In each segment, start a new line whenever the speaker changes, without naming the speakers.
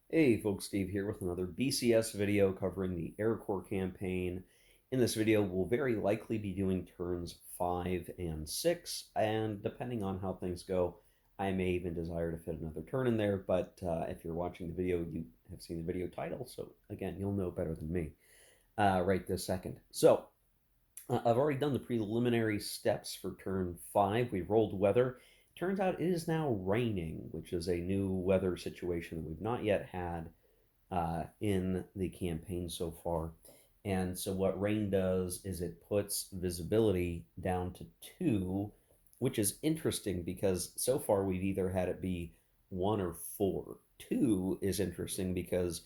Hey folks, Steve here with another BCS video covering the Arracourt campaign. In this video, we'll very likely be doing turns 5 and 6, and depending on how things go, I may even desire to fit another turn in there, but if you're watching the video, you have seen the video title, so again, you'll know better than me right this second. So, I've already done the preliminary steps for turn 5. We rolled weather. Turns out it is now raining, which is a new weather situation that we've not yet had in the campaign so far. And so, what rain does is it puts visibility down to 2, which is interesting because so far we've either had it be 1 or 4. 2 is interesting because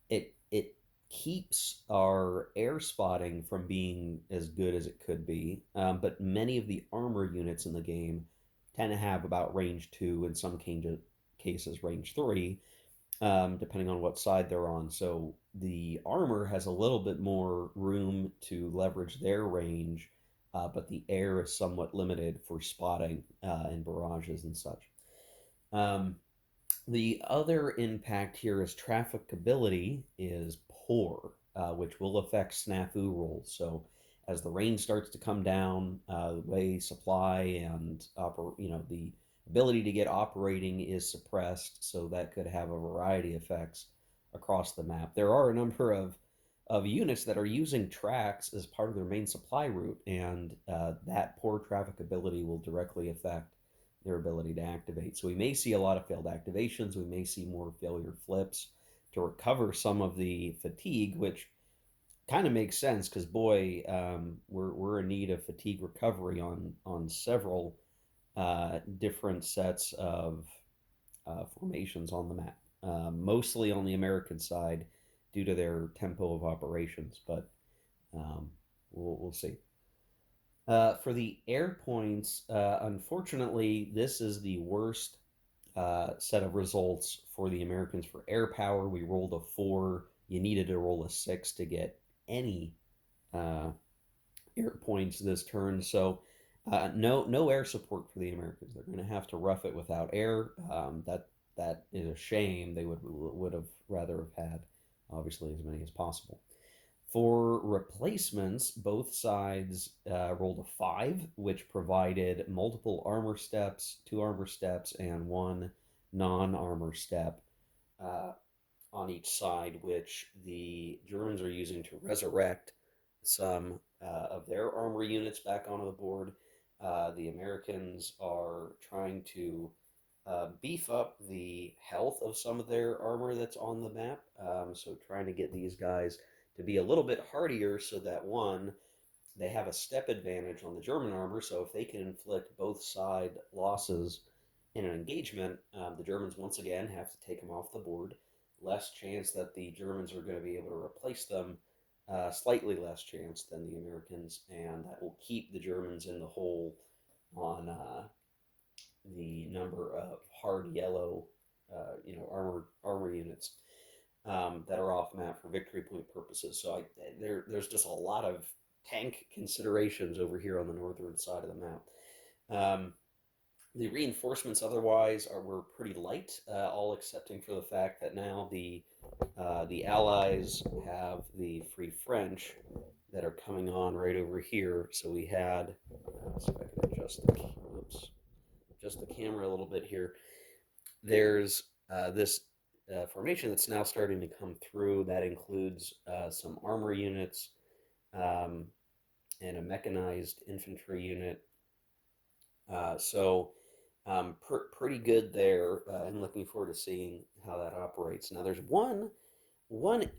it keeps our air spotting from being as good as it could be. But many of the armor units in the game tend to have about range 2, in some cases range 3, depending on what side they're on. So the armor has a little bit more room to leverage their range, but the air is somewhat limited for spotting and barrages and such. Um, the other impact here is trafficability is poor, which will affect snafu rolls. So as the rain starts to come down, the way supply and the ability to get operating is suppressed, so that could have a variety of effects across the map. There are a number of units that are using tracks as part of their main supply route, and that poor trafficability will directly affect their ability to activate. So we may see a lot of failed activations. We may see more failure flips to recover some of the fatigue, which kind of makes sense because boy, we're in need of fatigue recovery on several different sets of formations on the map, mostly on the American side due to their tempo of operations, but we'll see. For the air points, unfortunately, this is the worst set of results for the Americans for air power. We rolled a 4. You needed to roll a 6 to get any uh, air points this turn. So no air support for the Americans. They're going to have to rough it without air. That is a shame. They would have rather have had obviously as many as possible. For replacements, both sides rolled a 5, which provided multiple armor steps, 2 armor steps, and 1 non-armor step uh, on each side, which the Germans are using to resurrect some of their armor units back onto the board. The Americans are trying to beef up the health of some of their armor that's on the map. So trying to get these guys to be a little bit hardier so that one, they have a step advantage on the German armor. So if they can inflict both side losses in an engagement, the Germans once again have to take them off the board. Less chance that the Germans are going to be able to replace them. Slightly less chance than the Americans, and that will keep the Germans in the hole on the number of hard yellow, armor units that are off map for victory point purposes. So there's just a lot of tank considerations over here on the northern side of the map. The reinforcements otherwise were pretty light, all excepting for the fact that now the Allies have the Free French that are coming on right over here. So we had, let's see if I can adjust the camera a little bit here. There's this formation that's now starting to come through. That includes some armor units um, and a mechanized infantry unit. Pretty good there, and looking forward to seeing how that operates. Now, there's one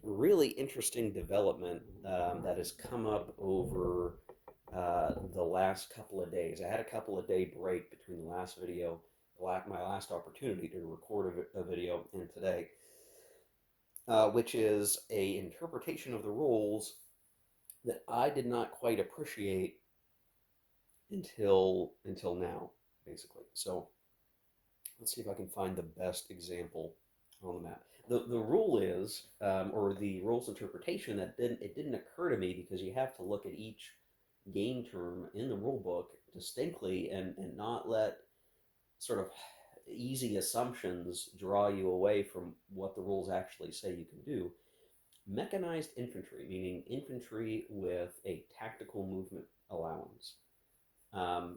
really interesting development that has come up over the last couple of days. I had a couple of day break between the last video, my last opportunity to record a video, and today, which is a interpretation of the rules that I did not quite appreciate until now, basically. So let's see if I can find the best example on the map. The rule is, or the rules interpretation that didn't occur to me because you have to look at each game term in the rule book distinctly and not let sort of easy assumptions draw you away from what the rules actually say you can do. Mechanized infantry, meaning infantry with a tactical movement allowance,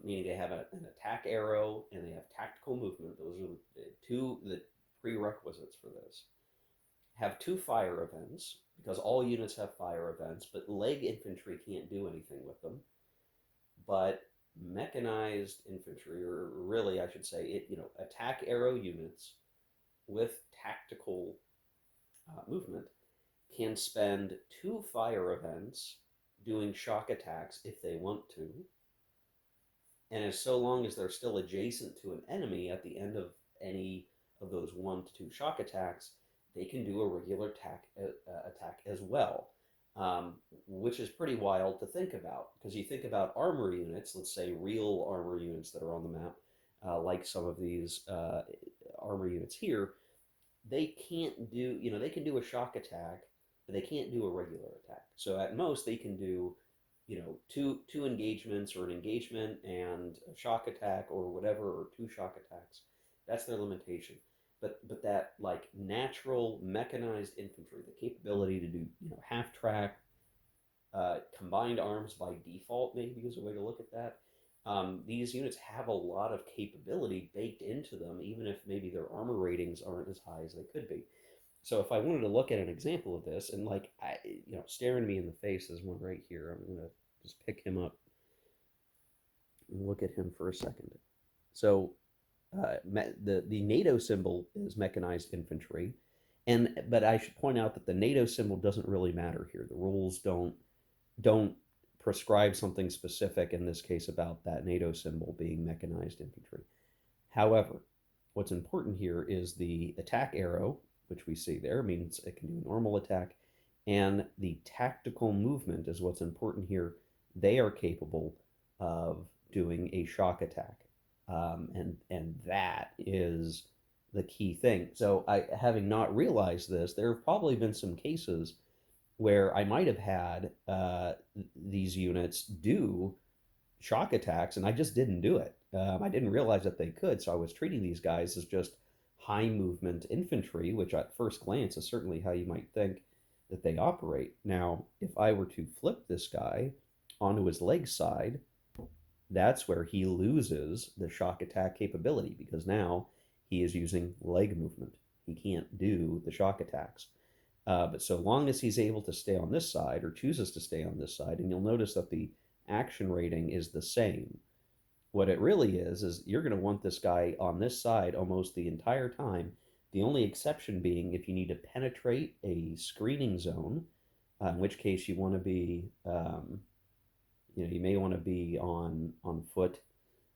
meaning they have an attack arrow and they have tactical movement. Those are the prerequisites for this. Have two fire events, because all units have fire events, but leg infantry can't do anything with them. But mechanized infantry, or really I should say it, attack arrow units with tactical movement can spend two fire events doing shock attacks if they want to, and as so long as they're still adjacent to an enemy at the end of any of those 1 to 2 shock attacks, they can do a regular attack as well, which is pretty wild to think about, because you think about armor units, let's say real armor units that are on the map, like some of these armor units here, they can't do, they can do a shock attack, but they can't do a regular attack. So at most they can do, two engagements, or an engagement and a shock attack or whatever, or 2 shock attacks. That's their limitation. But that, like, natural mechanized infantry, the capability to do, half track, combined arms by default, maybe is a way to look at that. These units have a lot of capability baked into them, even if maybe their armor ratings aren't as high as they could be. So if I wanted to look at an example of this, and like, staring me in the face is one right here. I'm gonna just pick him up and look at him for a second. So the NATO symbol is mechanized infantry, but I should point out that the NATO symbol doesn't really matter here. The rules don't prescribe something specific in this case about that NATO symbol being mechanized infantry. However, what's important here is the attack arrow, which we see there, means it can do a normal attack, and the tactical movement is what's important here. They are capable of doing a shock attack, and that is the key thing. So, having not realized this, there have probably been some cases where I might have had these units do shock attacks, and I just didn't do it. I didn't realize that they could, so I was treating these guys as just high movement infantry, which at first glance is certainly how you might think that they operate. Now, if I were to flip this guy onto his leg side, that's where he loses the shock attack capability, because now he is using leg movement. He can't do the shock attacks. But so long as he's able to stay on this side, or chooses to stay on this side, and you'll notice that the action rating is the same. What it really is you're going to want this guy on this side almost the entire time. The only exception being if you need to penetrate a screening zone, in which case you want to be, you may want to be on foot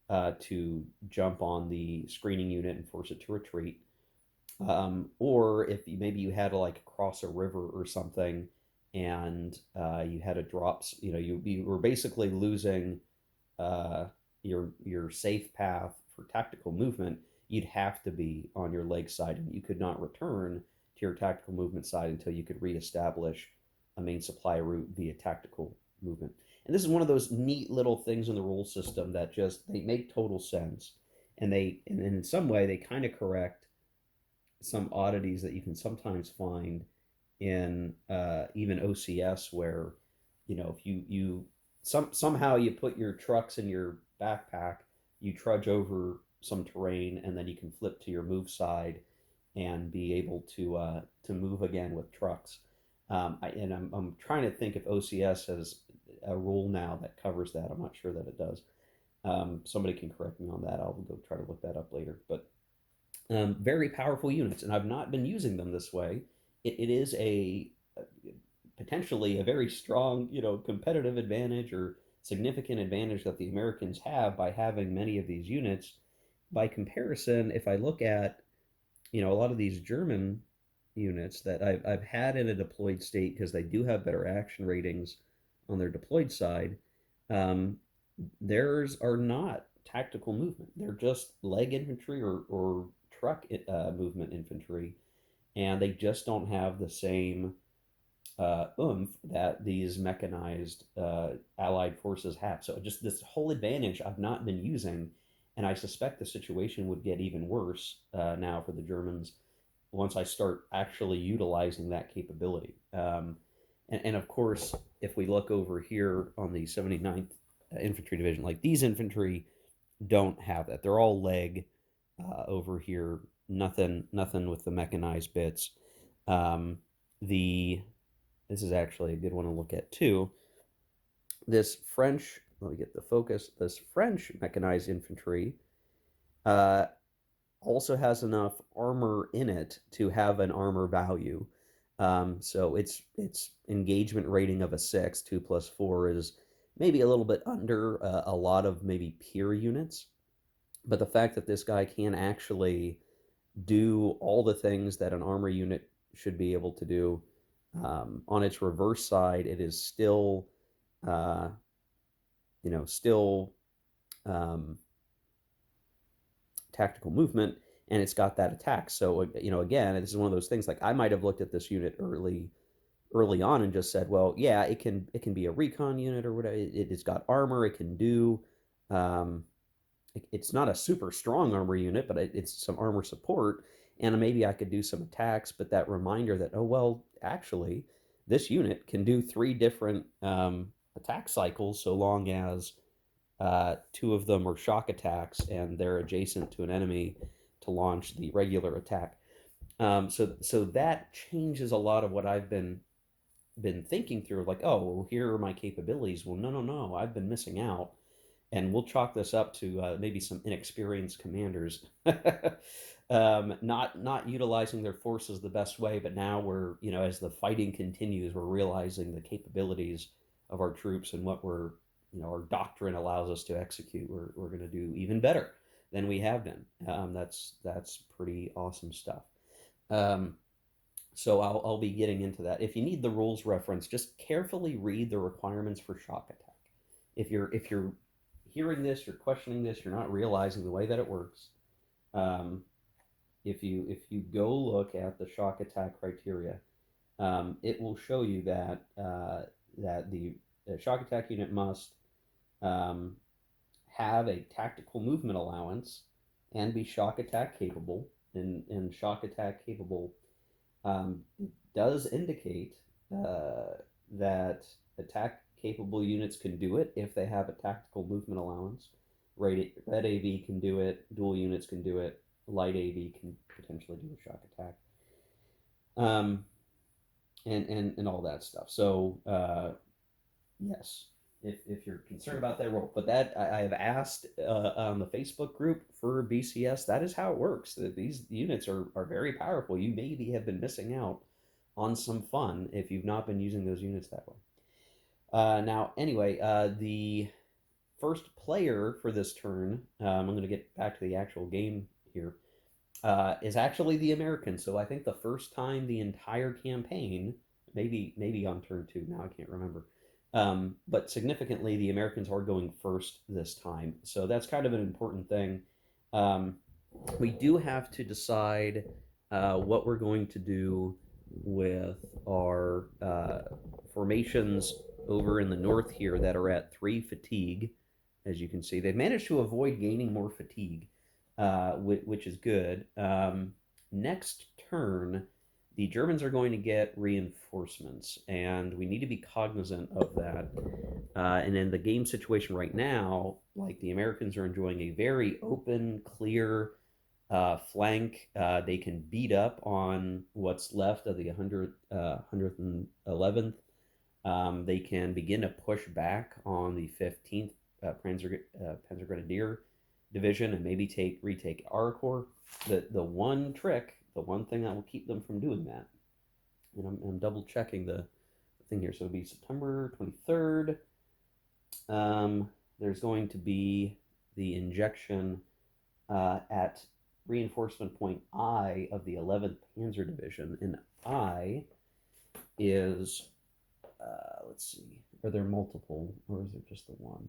to jump on the screening unit and force it to retreat. Or if maybe you had to like cross a river or something, and you had to drop, you were basically losing your safe path for tactical movement. You'd have to be on your leg side, and you could not return to your tactical movement side until you could reestablish a main supply route via tactical movement. And this is one of those neat little things in the rule system that just, they make total sense, and in some way they kind of correct some oddities that you can sometimes find in even OCS, where if you somehow you put your trucks in your backpack, you trudge over some terrain, and then you can flip to your move side and be able to move again with trucks. I'm trying to think if OCS has a rule now that covers that. I'm not sure that it does. Somebody can correct me on that. I'll go try to look that up later. But very powerful units, and I've not been using them this way. It is potentially a very strong, competitive advantage or significant advantage that the Americans have by having many of these units. By comparison, if I look at, a lot of these German units that I've had in a deployed state, because they do have better action ratings on their deployed side, theirs are not tactical movement. They're just leg infantry or truck movement infantry, and they just don't have the same oomph that these mechanized allied forces have. So just this whole advantage I've not been using, And I suspect the situation would get even worse now for the Germans once I start actually utilizing that capability. And of course, if we look over here on the 79th Infantry Division, like these infantry don't have that. They're all leg over here. Nothing with the mechanized bits. Um, the This is actually a good one to look at too. This French, let me get the focus. This French mechanized infantry uh, also has enough armor in it to have an armor value. So its engagement rating of a 6, 2 plus 4 is maybe a little bit under a lot of maybe peer units. But the fact that this guy can actually do all the things that an armor unit should be able to do, on its reverse side, it is still, uh, still um, tactical movement, and it's got that attack. So again, this is one of those things. Like I might have looked at this unit early on and just said, well, yeah, it can be a recon unit or whatever. It's got armor. It can do. Um, it's not a super strong armor unit, but it's some armor support, and maybe I could do some attacks. But that reminder that, oh well, actually, this unit can do 3 different attack cycles so long as 2 of them are shock attacks and they're adjacent to an enemy to launch the regular attack. So that changes a lot of what I've been thinking through. Like, oh, well, here are my capabilities. Well, no, I've been missing out, and we'll chalk this up to maybe some inexperienced commanders, not utilizing their forces the best way. But now we're, as the fighting continues, we're realizing the capabilities of our troops and what our doctrine allows us to execute. We're going to do even better than we have been. That's pretty awesome stuff. Um, so I'll be getting into that. If you need the rules reference, just carefully read the requirements for shock attack. If you're hearing this, you're questioning this, you're not realizing the way that it works. Um, if you go look at the shock attack criteria, it will show you that the shock attack unit must um, have a tactical movement allowance and be shock attack capable. And shock attack capable does indicate that attack capable units can do it if they have a tactical movement allowance. Red AV can do it, dual units can do it, light AV can potentially do a shock attack. Um, and all that stuff. So yes, if you're concerned about that role, but that I have asked on the Facebook group for BCS. That is how it works. These units are very powerful. You maybe have been missing out on some fun if you've not been using those units that way. Now, anyway, the first player for this turn, I'm going to get back to the actual game here, is actually the Americans. So I think the first time the entire campaign, maybe on turn 2, now I can't remember. But significantly, the Americans are going first this time. So that's kind of an important thing. We do have to decide what we're going to do with our formations over in the north here that are at 3 fatigue. As you can see, they've managed to avoid gaining more fatigue, which is good. Next turn, the Germans are going to get reinforcements, and we need to be cognizant of that. And in the game situation right now, like the Americans are enjoying a very open, clear flank. They can beat up on what's left of the 111th. They can begin to push back on the 15th Panzer Grenadier Division and maybe retake Arracourt. The one trick, the one thing that will keep them from doing that, and I'm double checking the thing here. So it'll be September 23rd. There's going to be the injection at reinforcement point I of the 11th Panzer Division, and I is let's see, are there multiple or is there just the one?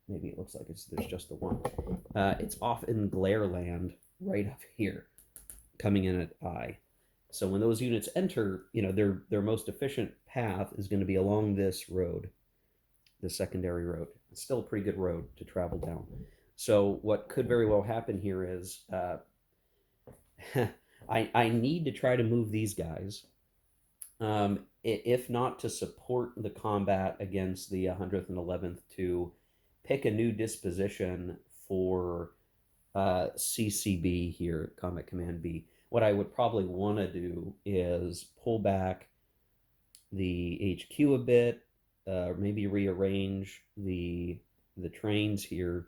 Maybe it looks like there's just the one. It's off in Glareland, right up here, coming in at I. So when those units enter, their most efficient path is going to be along this road, the secondary road. It's still a pretty good road to travel down. So what could very well happen here is I need to try to move these guys, if not to support the combat against the 100th and 11th, to pick a new disposition for CCB here, Combat Command B. What I would probably want to do is pull back the HQ a bit, maybe rearrange the trains here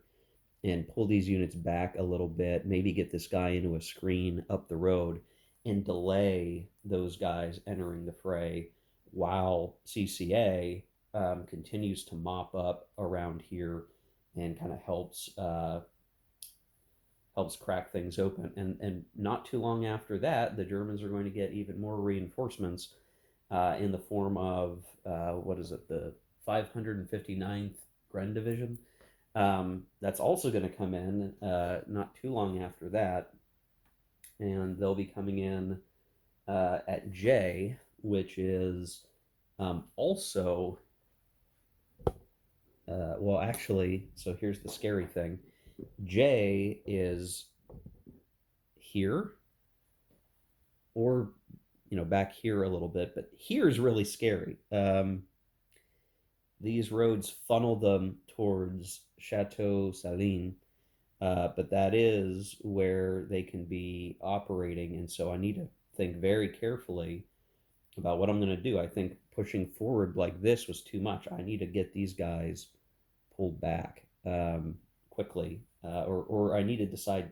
and pull these units back a little bit, maybe get this guy into a screen up the road and delay those guys entering the fray while CCA continues to mop up around here and kind of helps crack things open. And not too long after that, the Germans are going to get even more reinforcements in the form of what is it, the 559th Gren Division. That's also going to come in not too long after that, and they'll be coming in at J, which is also well, actually, so here's the scary thing. J is here, or back here a little bit, but here is really scary. These roads funnel them towards Chateau Salines, but that is where they can be operating, and so I need to think very carefully about what I'm going to do. I think pushing forward like this was too much. I need to get these guys pulled back quickly, or I need to decide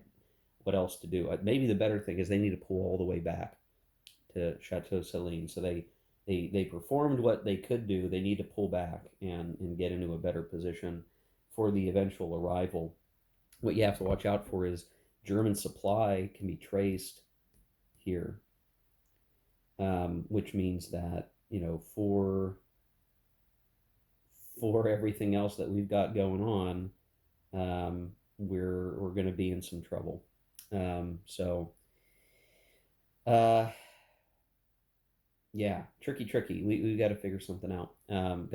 what else to do. Maybe the better thing is they need to pull all the way back to Chateau Salines. So they performed what they could do. They need to pull back and get into a better position for the eventual arrival. What you have to watch out for is German supply can be traced here, which means that for everything else that we've got going on, we're going to be in some trouble. So yeah, tricky. We got to figure something out. We're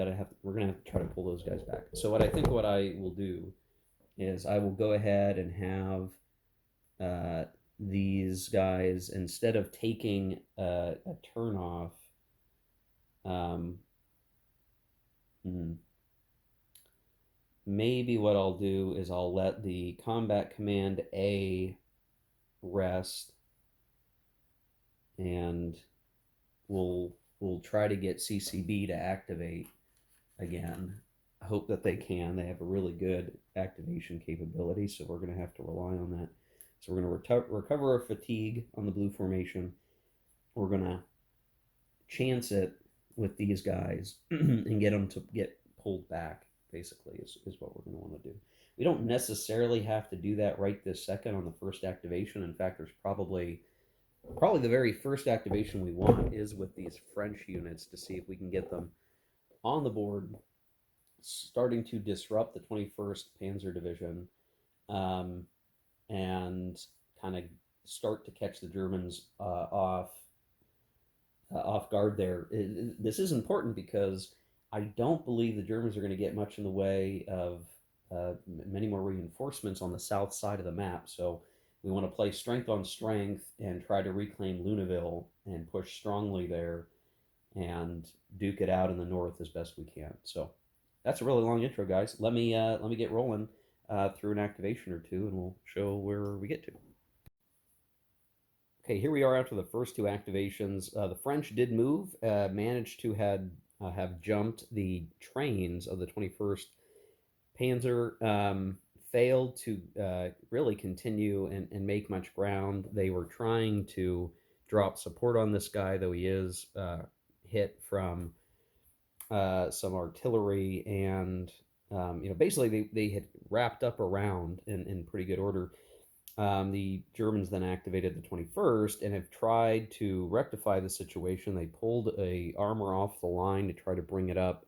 gonna have to try to pull those guys back. So what I will do is I will go ahead and have these guys, instead of taking a turn off. Maybe what I'll do is I'll let the Combat Command A rest, and we'll try to get CCB to activate again. I hope that they can. They have a really good activation capability, so we're going to have to rely on that. So we're going to recover our fatigue on the blue formation. We're going to chance it with these guys and get them to get pulled back, basically, is what we're going to want to do. We don't necessarily have to do that right this second on the first activation. In fact, there's probably the very first activation we want is with these French units, to see if we can get them on the board, starting to disrupt the 21st Panzer Division, and kind of start to catch the Germans off guard there. This is important because I don't believe the Germans are going to get much in the way of many more reinforcements on the south side of the map. So we want to play strength on strength and try to reclaim Luneville and push strongly there and duke it out in the north as best we can. So that's a really long intro, guys. Let me get rolling through an activation or two, and we'll show where we get to. Okay, here we are after the first two activations. The French did move, managed to have jumped the trains of the 21st Panzer, failed to really continue and make much ground. They were trying to drop support on this guy, though he is hit from some artillery, and basically they had wrapped up around in pretty good order. The Germans then activated the 21st and have tried to rectify the situation. They pulled a armor off the line to try to bring it up.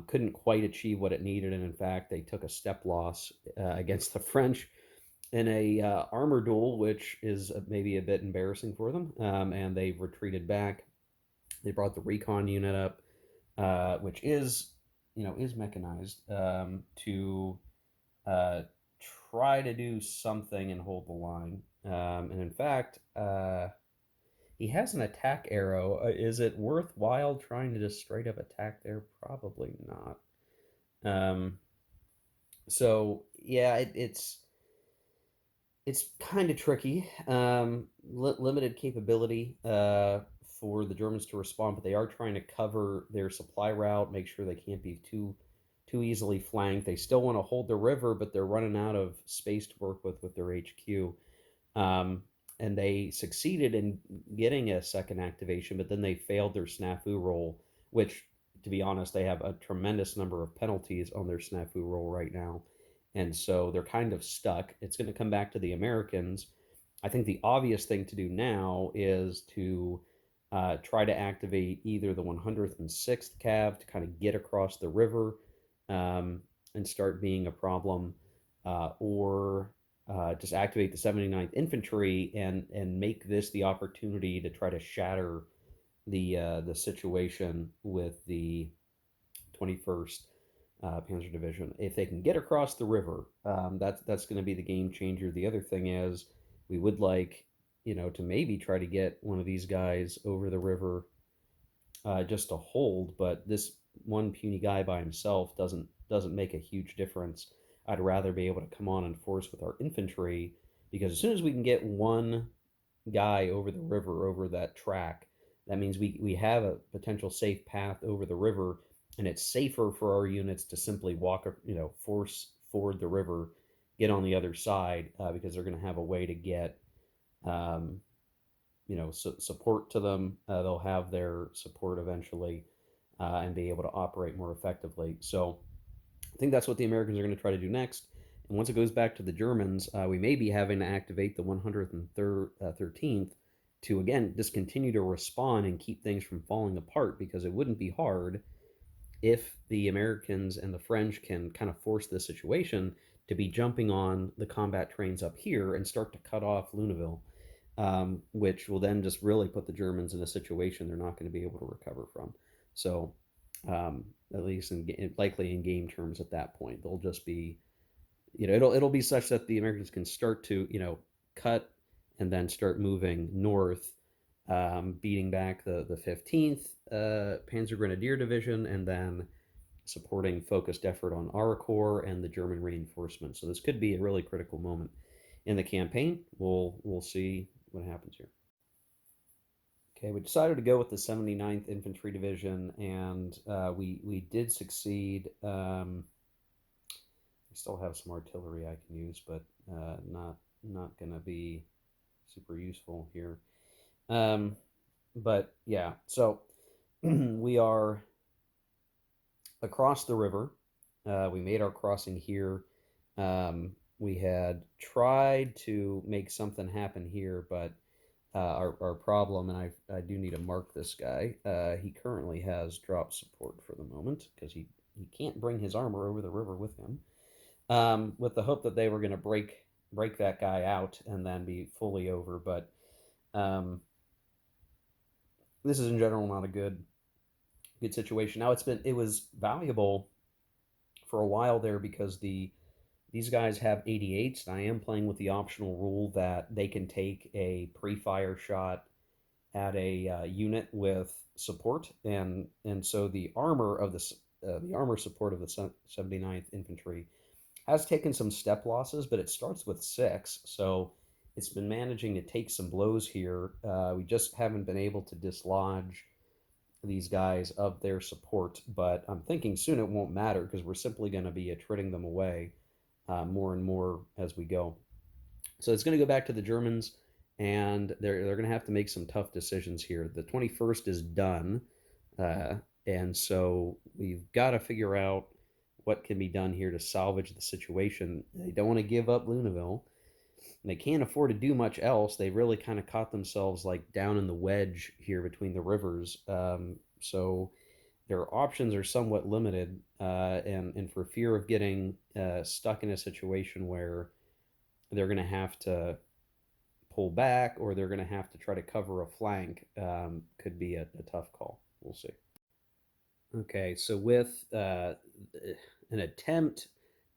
Couldn't quite achieve what it needed, and in fact, they took a step loss against the French in a armor duel, which is maybe a bit embarrassing for them. And they retreated back. They brought the recon unit up, which is mechanized, to try to do something and hold the line. And in fact, he has an attack arrow. Is it worthwhile trying to just straight up attack there? Probably not. Um, so yeah, it's kind of tricky. Limited capability for the Germans to respond, but they are trying to cover their supply route, make sure they can't be too easily flanked. They still want to hold the river, but they're running out of space to work with their HQ. Um, and they succeeded in getting a second activation, but then they failed their snafu roll, which, to be honest, they have a tremendous number of penalties on their snafu roll right now. And so they're kind of stuck. It's going to come back to the Americans. I think the obvious thing to do now is to try to activate either the 106th Cav to kind of get across the river um, and start being a problem, or just activate the 79th Infantry and make this the opportunity to try to shatter the situation with the 21st Panzer Division. If they can get across the river, that's going to be the game changer. The other thing is we would like to maybe try to get one of these guys over the river just to hold, but this one puny guy by himself doesn't make a huge difference. I'd rather be able to come on and force with our infantry, because as soon as we can get one guy over the river, over that track, that means we have a potential safe path over the river, and it's safer for our units to simply walk, force forward the river, get on the other side, because they're going to have a way to get um, support to them. They'll have their support eventually, and be able to operate more effectively. So I think that's what the Americans are going to try to do next. And once it goes back to the Germans, we may be having to activate the 113th to, again, just continue to respond and keep things from falling apart, because it wouldn't be hard if the Americans and the French can kind of force the situation to be jumping on the combat trains up here and start to cut off Luneville, which will then just really put the Germans in a situation they're not going to be able to recover from. So, at least likely in game terms at that point, they'll just be, it'll be such that the Americans can start to, cut and then start moving north, beating back the 15th Panzer Grenadier Division, and then supporting focused effort on Arracourt and the German reinforcements. So this could be a really critical moment in the campaign. We'll see what happens here. Okay, we decided to go with the 79th Infantry Division, and we did succeed. I still have some artillery I can use, but not going to be super useful here. But yeah, so we are across the river. We made our crossing here. We had tried to make something happen here, but our problem, and I do need to mark this guy, he currently has drop support for the moment, because he can't bring his armor over the river with him, with the hope that they were going to break that guy out and then be fully over. But this is in general not a good situation. Now it was valuable for a while there, because these guys have 88s, and I am playing with the optional rule that they can take a pre-fire shot at a unit with support, and so the armor support of the 79th Infantry has taken some step losses, but it starts with 6, so it's been managing to take some blows here. We just haven't been able to dislodge these guys of their support, but I'm thinking soon it won't matter, because we're simply going to be attriting them away more and more as we go. So it's going to go back to the Germans, and they're going to have to make some tough decisions here. The 21st is done, and so we've got to figure out what can be done here to salvage the situation. They don't want to give up Luneville. They can't afford to do much else. They really kind of caught themselves like down in the wedge here between the rivers. So their options are somewhat limited, and for fear of getting stuck in a situation where they're going to have to pull back, or they're going to have to try to cover a flank, could be a tough call. We'll see. Okay, so with an attempt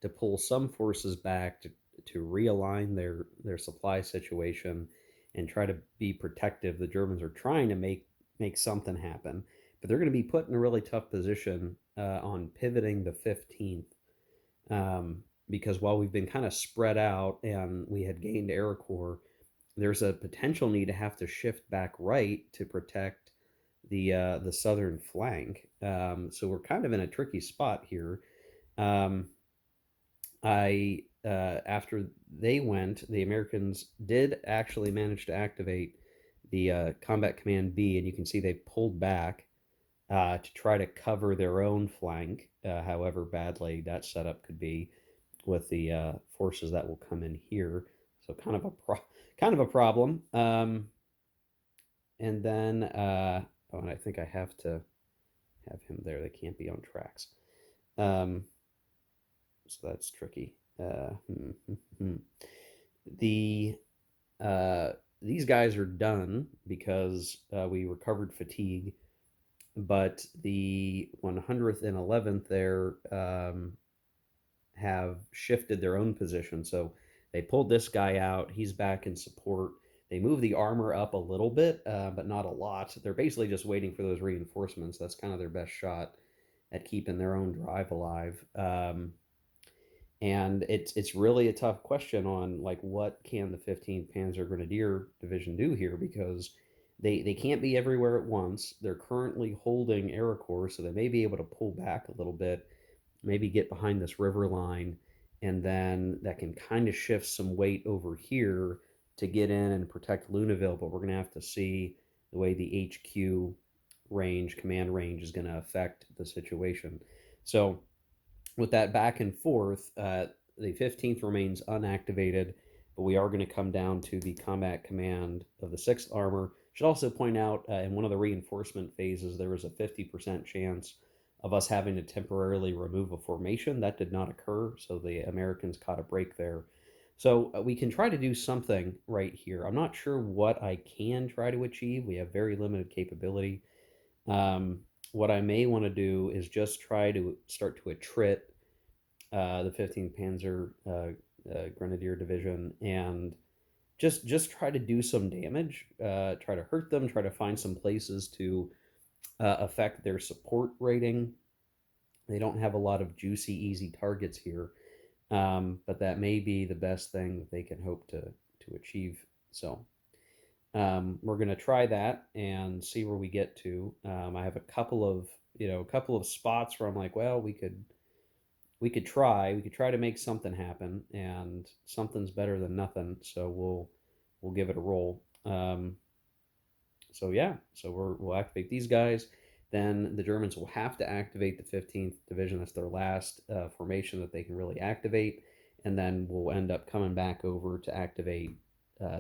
to pull some forces back to realign their supply situation and try to be protective. The Germans are trying to make something happen, but they're going to be put in a really tough position on pivoting the 15th, because while we've been kind of spread out and we had gained Arracourt, there's a potential need to have to shift back right to protect the southern flank. So we're kind of in a tricky spot here. Um, I After they went, the Americans did actually manage to activate the Combat Command B, and you can see they pulled back to try to cover their own flank, however badly that setup could be with the forces that will come in here. So kind of a problem. And then oh, and I think I have to have him there. They can't be on tracks. Um, so that's tricky. The These guys are done because we recovered fatigue, but the 100th and 11th there have shifted their own position. So they pulled this guy out. He's back in support. They moved the armor up a little bit, but not a lot. They're basically just waiting for those reinforcements. That's kind of their best shot at keeping their own drive alive. And it's really a tough question on like what can the 15th Panzer Grenadier Division do here, because they can't be everywhere at once. They're currently holding Arracourt, so they may be able to pull back a little bit, maybe get behind this river line, and then that can kind of shift some weight over here to get in and protect Luneville. But we're going to have to see the way the HQ range, command range, is going to affect the situation. So with that back and forth, the 15th remains unactivated, but we are going to come down to the combat command of the 6th Armor. Should also point out, in one of the reinforcement phases, there was a 50% chance of us having to temporarily remove a formation. That did not occur, so the Americans caught a break there. So we can try to do something right here. I'm not sure what I can try to achieve. We have very limited capability. What I may want to do is just try to start to attrit the 15th Panzer Grenadier Division and just try to do some damage, try to hurt them, try to find some places to affect their support rating. They don't have a lot of juicy, easy targets here, but that may be the best thing that they can hope to achieve. So we're going to try that and see where we get to. I have a couple of spots where I'm like, well, we could try to make something happen, and something's better than nothing. So we'll give it a roll. So yeah, so we'll activate these guys. Then the Germans will have to activate the 15th Division. That's their last formation that they can really activate. And then we'll end up coming back over to activate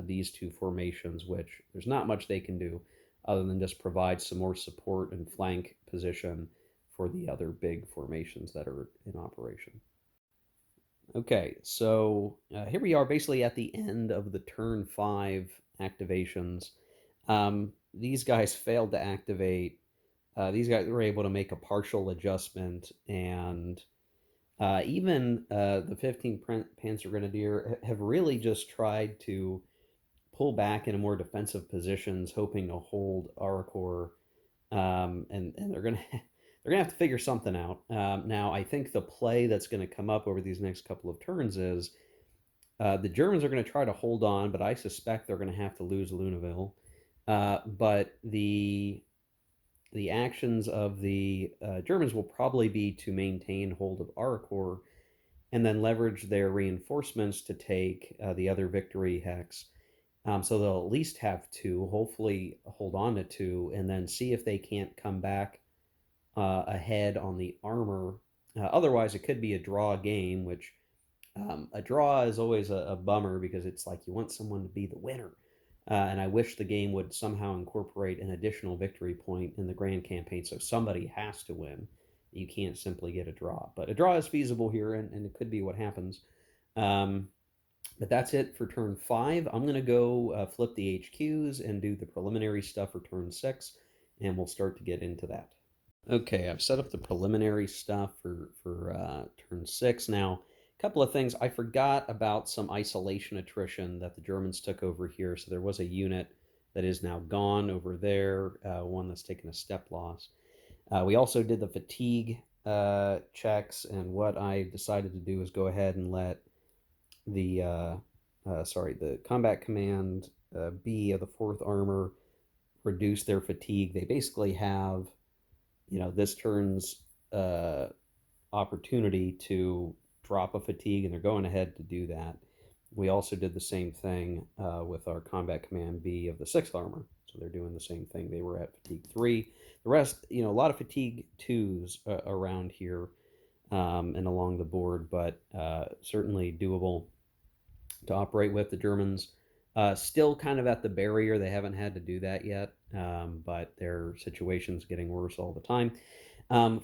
these two formations, which there's not much they can do other than just provide some more support and flank position for the other big formations that are in operation. Okay, so here we are basically at the end of the turn 5 activations. These guys failed to activate. These guys were able to make a partial adjustment, and even the 15th Panzer Grenadier have really just tried to pull back into more defensive positions, hoping to hold Arracourt, and they're gonna they're gonna have to figure something out. Now, I think the play that's going to come up over these next couple of turns is the Germans are going to try to hold on, but I suspect they're going to have to lose Luneville. But the actions of the Germans will probably be to maintain hold of Arracourt and then leverage their reinforcements to take the other victory hex. So they'll at least have two, hopefully hold on to two, and then see if they can't come back ahead on the armor. Otherwise, it could be a draw game, which a draw is always a bummer because it's like you want someone to be the winner. And I wish the game would somehow incorporate an additional victory point in the grand campaign, so somebody has to win. You can't simply get a draw. But a draw is feasible here, and it could be what happens. But that's it for turn 5. I'm going to go flip the HQs and do the preliminary stuff for turn 6, and we'll start to get into that. Okay, I've set up the preliminary stuff for turn 6. Now, couple of things. I forgot about some isolation attrition that the Germans took over here. So there was a unit that is now gone over there, one that's taken a step loss. We also did the fatigue checks, and what I decided to do is go ahead and let the Combat Command B of the 4th Armor reduce their fatigue. They basically have, this turn's opportunity to drop a fatigue, and they're going ahead to do that. We also did the same thing with our Combat Command B of the 6th Armor. So they're doing the same thing. They were at fatigue 3. The rest, a lot of fatigue 2s around here and along the board, but certainly doable to operate with. The Germans still kind of at the barrier. They haven't had to do that yet, but their situation's getting worse all the time.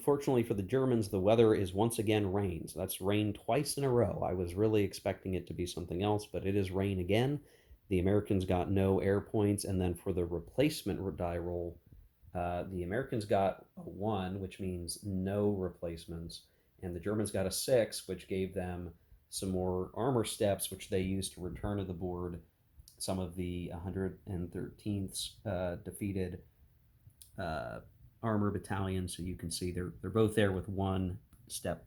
Fortunately for the Germans, the weather is once again rain. So that's rain twice in a row. I was really expecting it to be something else, but it is rain again. The Americans got no air points, and then for the replacement die roll, the Americans got a 1, which means no replacements, and the Germans got a 6, which gave them some more armor steps, which they used to return to the board some of the 113th defeated armor battalions. So you can see they're both there with 1 step.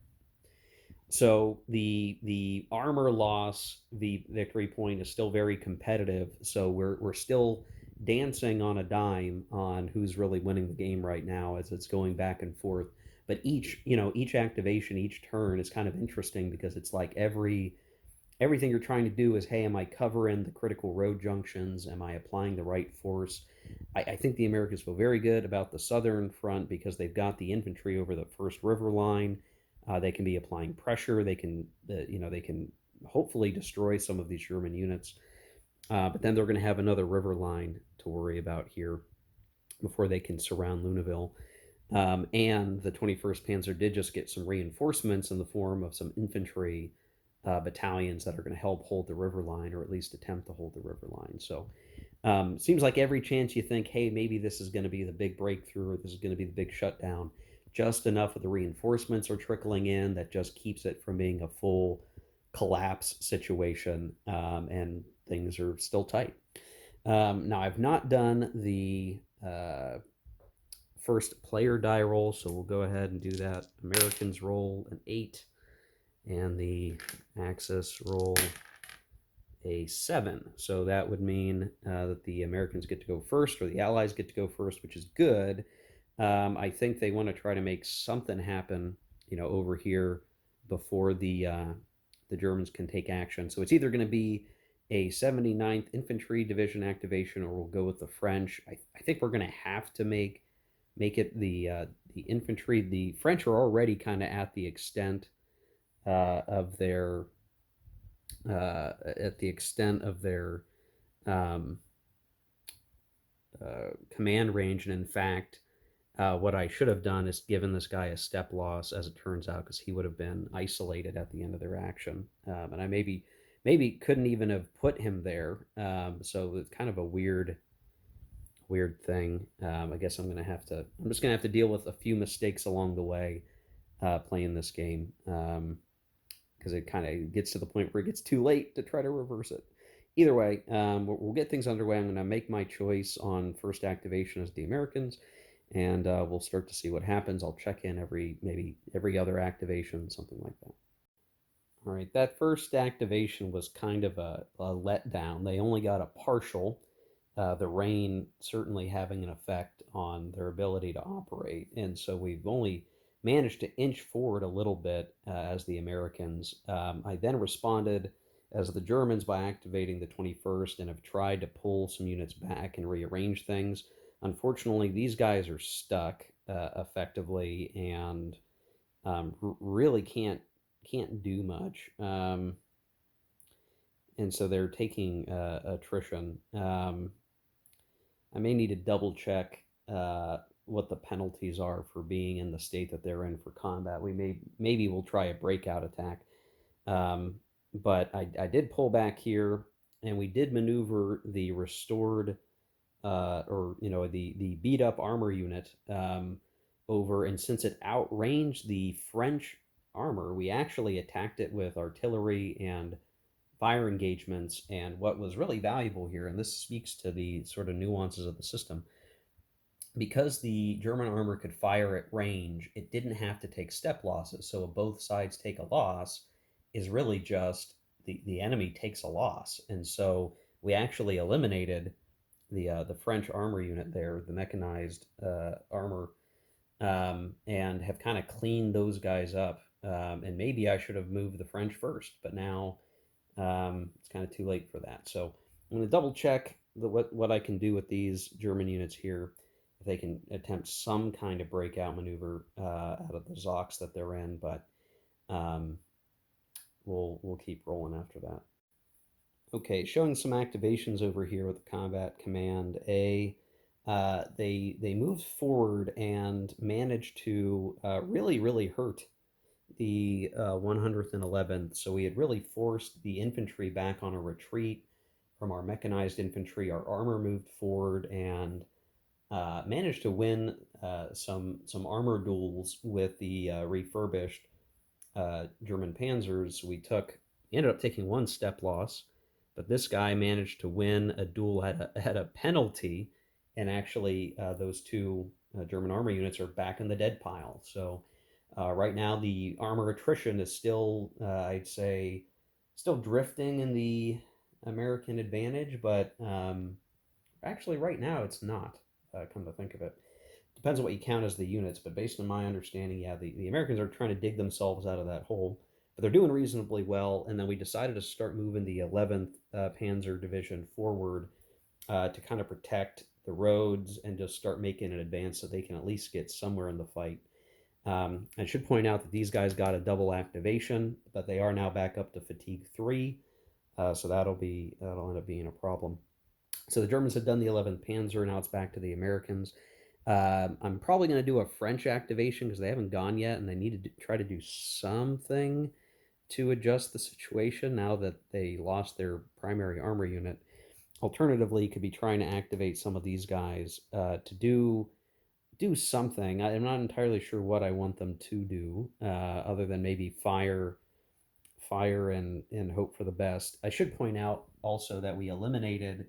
So the armor loss, the victory point is still very competitive. So we're still dancing on a dime on who's really winning the game right now as it's going back and forth. But each activation, each turn is kind of interesting because it's like everything you're trying to do is, hey, am I covering the critical road junctions? Am I applying the right force? I think the Americans feel very good about the southern front because they've got the infantry over the first river line. They can be applying pressure. They can hopefully destroy some of these German units. But then they're going to have another river line to worry about here before they can surround Luneville. And the 21st Panzer did just get some reinforcements in the form of some infantry battalions that are going to help hold the river line, or at least attempt to hold the river line. So seems like every chance you think, hey, maybe this is going to be the big breakthrough, or this is going to be the big shutdown, just enough of the reinforcements are trickling in that just keeps it from being a full collapse situation, and things are still tight. Now, I've not done the first player die roll, so we'll go ahead and do that. Americans roll an 8, and the Axis roll a 7. So that would mean that the Americans get to go first, or the Allies get to go first, which is good. I think they want to try to make something happen, over here before the Germans can take action. So it's either going to be a 79th Infantry Division activation, or we'll go with the French. I think we're going to have to make it the infantry. The French are already kind of at the extent of their command range, and in fact, what I should have done is given this guy a step loss, as it turns out, because he would have been isolated at the end of their action, and I maybe couldn't even have put him there. So it's kind of a weird thing. I guess I'm just gonna have to deal with a few mistakes along the way playing this game, because it kind of gets to the point where it gets too late to try to reverse it. Either way, we'll get things underway. I'm going to make my choice on first activation as the Americans, and we'll start to see what happens. I'll check in maybe every other activation, something like that. All right, that first activation was kind of a letdown. They only got a partial. The rain certainly having an effect on their ability to operate, and so we've only managed to inch forward a little bit as the Americans. I then responded as the Germans by activating the 21st and have tried to pull some units back and rearrange things. Unfortunately, these guys are stuck effectively and really can't do much. And so they're taking attrition. I may need to double check what the penalties are for being in the state that they're in for combat. Maybe we'll try a breakout attack. But I did pull back here, and we did maneuver the restored the beat up armor unit over, and since it outranged the French armor, we actually attacked it with artillery and fire engagements. And what was really valuable here, and this speaks to the sort of nuances of the system, because the German armor could fire at range, it didn't have to take step losses. So if both sides take a loss, is really just the enemy takes a loss. And so we actually eliminated the French armor unit there, the mechanized armor, and have kind of cleaned those guys up. And maybe I should have moved the French first, but now it's kind of too late for that. So I'm going to double check what I can do with these German units here, if they can attempt some kind of breakout maneuver out of the Zox that they're in, but um, we'll keep rolling after that. Okay, showing some activations over here with the Combat Command A. They moved forward and managed to really hurt the 100th and 11th. So we had really forced the infantry back on a retreat from our mechanized infantry. Our armor moved forward and managed to win some armor duels with the refurbished German panzers. We ended up taking one step loss, but this guy managed to win a duel at a penalty, and actually those two German armor units are back in the dead pile. So right now the armor attrition is still, I'd say, still drifting in the American advantage, but actually right now it's not. Come to think of it, depends on what you count as the units, but based on my understanding, yeah, the Americans are trying to dig themselves out of that hole, but they're doing reasonably well. And then we decided to start moving the 11th Panzer Division forward to kind of protect the roads and just start making an advance so they can at least get somewhere in the fight. I should point out that these guys got a double activation, but they are now back up to fatigue 3, so that'll end up being a problem. So the Germans had done the 11th Panzer, now it's back to the Americans. I'm probably going to do a French activation because they haven't gone yet, and they need to try to do something to adjust the situation now that they lost their primary armor unit. Alternatively, could be trying to activate some of these guys to do something. I'm not entirely sure what I want them to do, other than maybe fire and hope for the best. I should point out also that we eliminated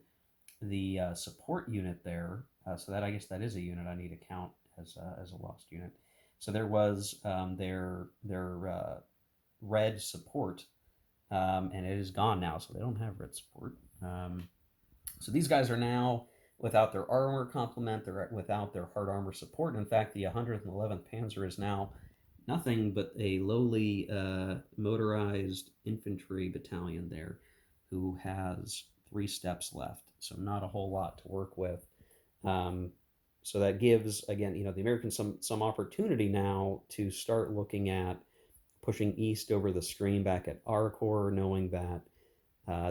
the support unit there. So that, I guess that is a unit I need to count as a lost unit. So there was their red support, and it is gone now. So they don't have red support. So these guys are now without their armor complement. They're without their hard armor support. In fact, the 100th and 11th Panzer is now nothing but a lowly motorized infantry battalion there, who has 3 steps left. So not a whole lot to work with. So that gives, again, the Americans some opportunity now to start looking at pushing east over the stream back at Arracourt, knowing that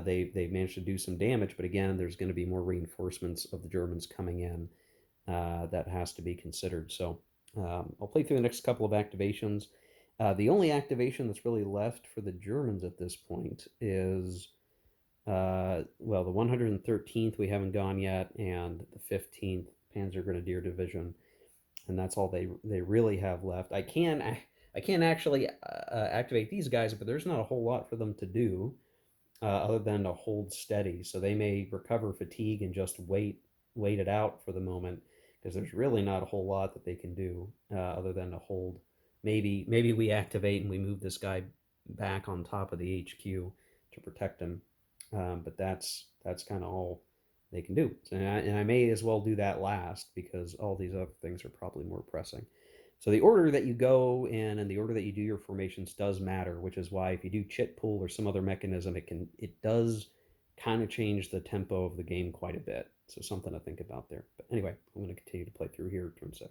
they've managed to do some damage. But again, there's going to be more reinforcements of the Germans coming in that has to be considered. So I'll play through the next couple of activations. The only activation that's really left for the Germans at this point is the 113th we haven't gone yet, and the 15th Panzer Grenadier Division, and that's all they really have left. I can actually activate these guys, but there's not a whole lot for them to do other than to hold steady. So they may recover fatigue and just wait it out for the moment, because there's really not a whole lot that they can do other than to hold. Maybe we activate and we move this guy back on top of the HQ to protect him. But that's kind of all they can do. And I may as well do that last, because all these other things are probably more pressing. So the order that you go in and the order that you do your formations does matter, which is why if you do chit pool or some other mechanism, it does kind of change the tempo of the game quite a bit. So something to think about there. But anyway, I'm going to continue to play through here, turn 6.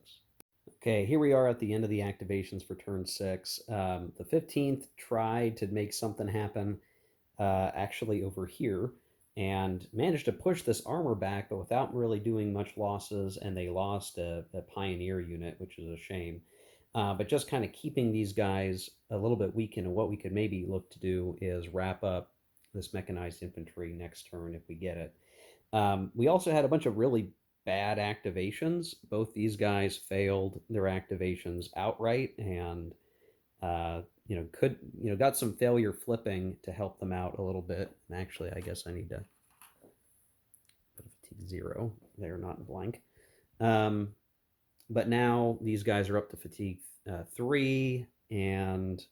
Okay, here we are at the end of the activations for turn 6. The 15th tried to make something happen actually over here, and managed to push this armor back, but without really doing much losses, and they lost a pioneer unit, which is a shame. But just kind of keeping these guys a little bit weakened, and what we could maybe look to do is wrap up this mechanized infantry next turn if we get it. We also had a bunch of really bad activations. Both these guys failed their activations outright, and could, got some failure flipping to help them out a little bit. And actually, I guess I need to put a fatigue 0. They're not blank. But now these guys are up to fatigue 3, and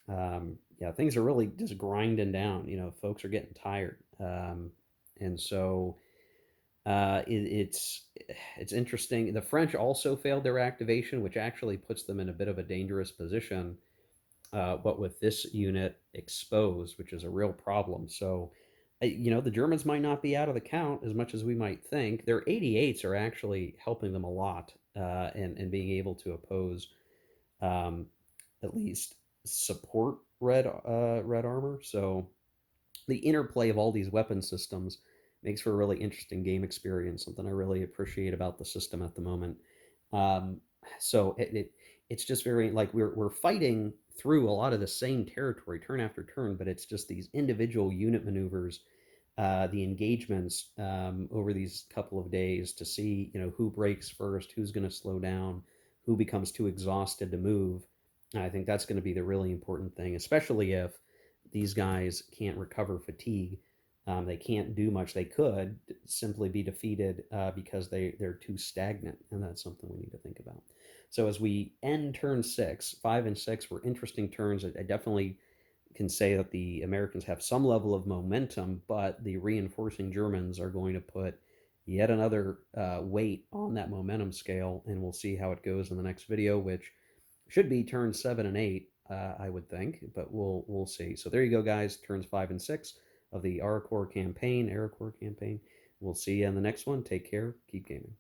yeah, things are really just grinding down. Folks are getting tired, and so it's interesting. The French also failed their activation, which actually puts them in a bit of a dangerous position. But with this unit exposed, which is a real problem. So, the Germans might not be out of the count as much as we might think. Their 88s are actually helping them a lot, and being able to oppose, um, at least support red armor. So the interplay of all these weapon systems makes for a really interesting game experience. Something I really appreciate about the system at the moment. Um, so it's just very, like, we're fighting through a lot of the same territory turn after turn, but it's just these individual unit maneuvers, the engagements over these couple of days to see who breaks first, who's going to slow down, who becomes too exhausted to move. And I think that's going to be the really important thing, especially if these guys can't recover fatigue. They can't do much. They could simply be defeated because they're too stagnant, and that's something we need to think about. So as we end turn 6, 5 and 6 were interesting turns. I definitely can say that the Americans have some level of momentum, but the reinforcing Germans are going to put yet another weight on that momentum scale, and we'll see how it goes in the next video, which should be turns 7 and 8, I would think, but we'll see. So there you go, guys. Turns 5 and 6 of the Arracourt campaign. We'll see you in the next one. Take care. Keep gaming.